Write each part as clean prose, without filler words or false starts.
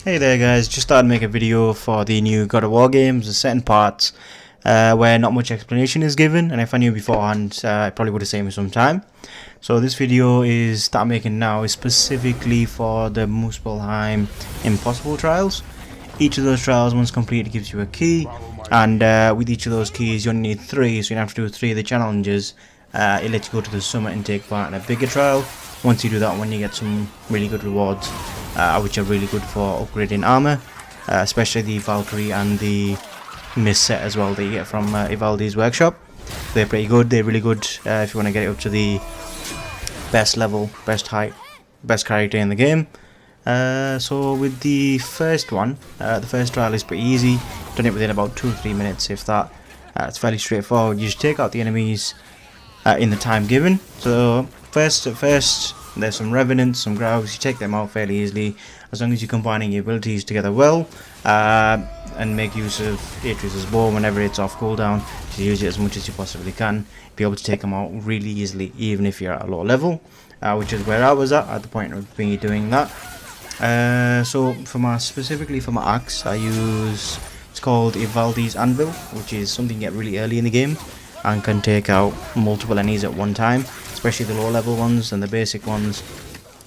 Hey there guys, just thought I'd make a video for the new God of War games. There's certain parts where not much explanation is given, and if I knew beforehand I probably would have saved me some time. So this video that I'm making now is specifically for the Muspelheim Impossible trials. Each of those trials, once completed, gives you a key, and with each of those keys you only need 3, so you have to do 3 of the challenges. It lets you go to the summit and take part in a bigger trial. Once you do that one, you get some really good rewards, which are really good for upgrading armor, especially the Valkyrie and the Mist set as well that you get from Ivaldi's workshop. They're pretty good. They're really good if you want to get it up to the best level, best height, best character in the game. So with the first one, the first trial is pretty easy. Done it within about 2 or 3 minutes, if that. It's fairly straightforward. You just take out the enemies in the time given. So first there's some revenants, some growls. You take them out fairly easily as long as you're combining your abilities together well, and make use of Atreus' bow whenever it's off cooldown. To use it as much as you possibly can, be able to take them out really easily even if you're at a low level, which is where I was at the point of me doing that. So specifically for my axe, I use, it's called Ivaldi's Anvil, which is something you get really early in the game and can take out multiple enemies at one time, especially the low level ones and the basic ones,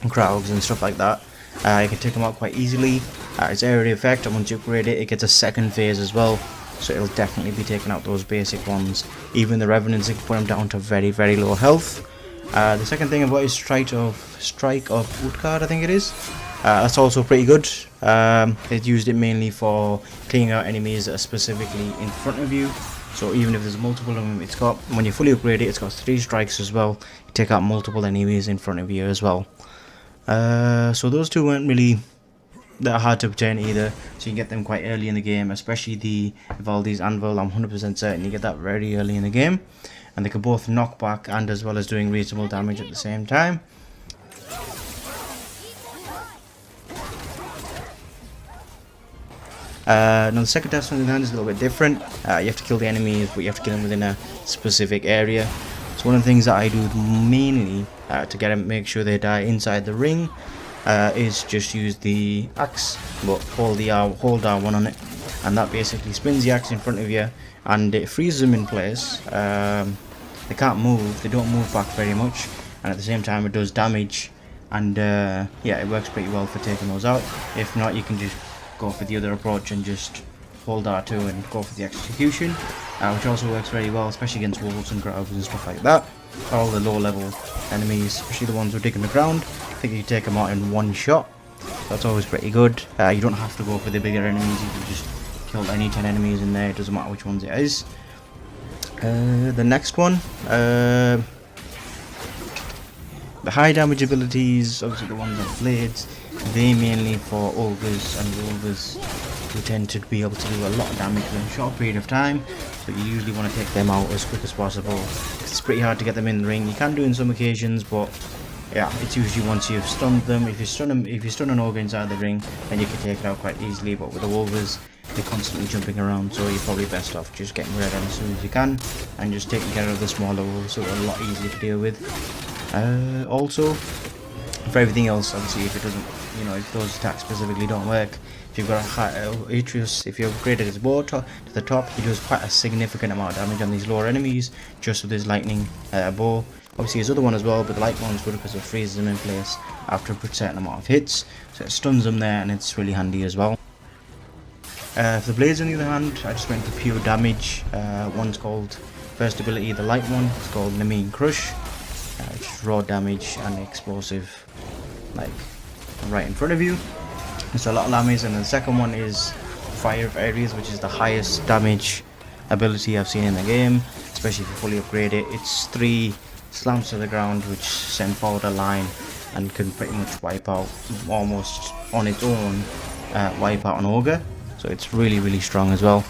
crowds and stuff like that. You can take them out quite easily. It's area effect, and once you upgrade it, it gets a second phase as well, so it'll definitely be taking out those basic ones. Even the revenants, you can put them down to very, very low health. The second thing about is Strike of Utgard, I think it is. That's also pretty good. They've used it mainly for cleaning out enemies that are specifically in front of you. So even if there's multiple of them, when you fully upgrade it, it's got 3 strikes as well. You take out multiple enemies in front of you as well. So those two weren't really that hard to obtain either, so you can get them quite early in the game, especially the Ivaldi's Anvil. I'm 100% certain you get that very early in the game, and they can both knock back and as well as doing reasonable damage at the same time. Now the second task on the hand is a little bit different. You have to kill the enemies, but you have to kill them within a specific area. So one of the things that I do mainly to make sure they die inside the ring is just use the axe, but hold R1 on it, and that basically spins the axe in front of you and it freezes them in place. They can't move, they don't move back very much, and at the same time it does damage, and yeah, it works pretty well for taking those out. If not, you can just go for the other approach and just hold R2 and go for the execution, which also works very well, especially against wolves and growls and stuff like that. All the low level enemies, especially the ones who are digging the ground, I think you take them out in one shot. That's always pretty good. You don't have to go for the bigger enemies, you can just kill any 10 enemies in there, it doesn't matter which ones it is. The next one, the high damage abilities, obviously the ones on blades, they mainly for ogres and wolves who tend to be able to do a lot of damage in a short period of time, so you usually want to take them out as quick as possible. It's pretty hard to get them in the ring. You can do in some occasions, but yeah, it's usually once you've stunned them. If you stun an ogre inside the ring, then you can take it out quite easily, but with the wolves, they're constantly jumping around, so you're probably best off just getting rid of them as soon as you can and just taking care of the smaller wolves, so they're a lot easier to deal with. Also, for everything else, obviously, if it doesn't, if those attacks specifically don't work, if you've got a high Atreus, if you've upgraded his bow to the top, he does quite a significant amount of damage on these lower enemies just with his lightning bow. Obviously his other one as well, but the light one's good because it freezes them in place after a certain amount of hits, so it stuns them there, and it's really handy as well. For the blades, on the other hand, I just went for pure damage. One's called, first ability, the light one, it's called Namine Crush. Just raw damage and explosive, like right in front of you. It's a lot of damage. And the second one is Fire of Ares, which is the highest damage ability I've seen in the game, especially if you fully upgrade it. It's 3 slams to the ground which send forward a line and can pretty much wipe out, almost on its own, wipe out an ogre, so it's really, really strong as well.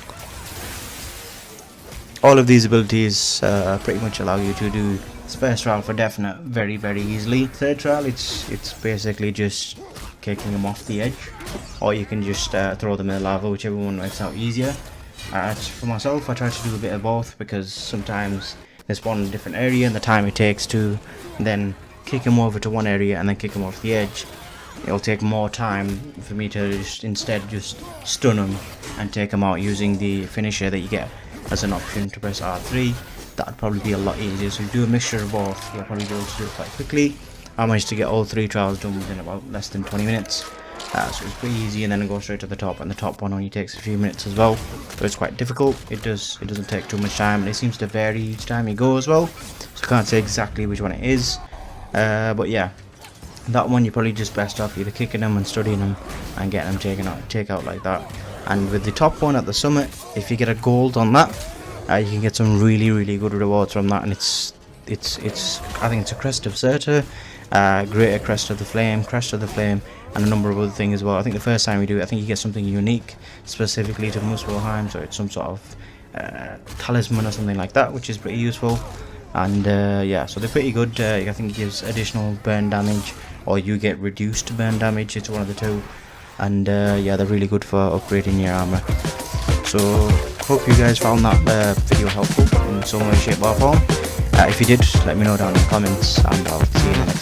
All of these abilities pretty much allow you to do this first trial for definite very, very easily. Third trial, it's basically just kicking them off the edge, or you can just throw them in the lava, whichever one works out easier. For myself, I try to do a bit of both, because sometimes they spawn in a different area and the time it takes to then kick them over to one area and then kick them off the edge it'll take more time for me to instead just stun them and take them out using the finisher that you get as an option to press R3. That'd probably be a lot easier. So if you do a mixture of both, you'll probably be able to do it quite quickly. I managed to get all 3 trials done within about less than 20 minutes. So it's pretty easy, and then go straight to the top, and the top one only takes a few minutes as well. So it's quite difficult. It doesn't take too much time, and it seems to vary each time you go as well. So I can't say exactly which one it is. But yeah, that one you're probably just best off either kicking them and studying them and getting them take out like that. And with the top one at the summit, if you get a gold on that, you can get some really good rewards from that. And it's I think it's a crest of Surtur, greater crest of the flame, and a number of other things as well. I think the first time we do it, I think you get something unique specifically to Muspelheim, so it's some sort of talisman or something like that, which is pretty useful. And yeah, so they're pretty good. I think it gives additional burn damage, or you get reduced burn damage. It's one of the two. And yeah, they're really good for upgrading your armor. So hope you guys found that video helpful in some way, shape or form. If you did, let me know down in the comments, and I'll see you in the next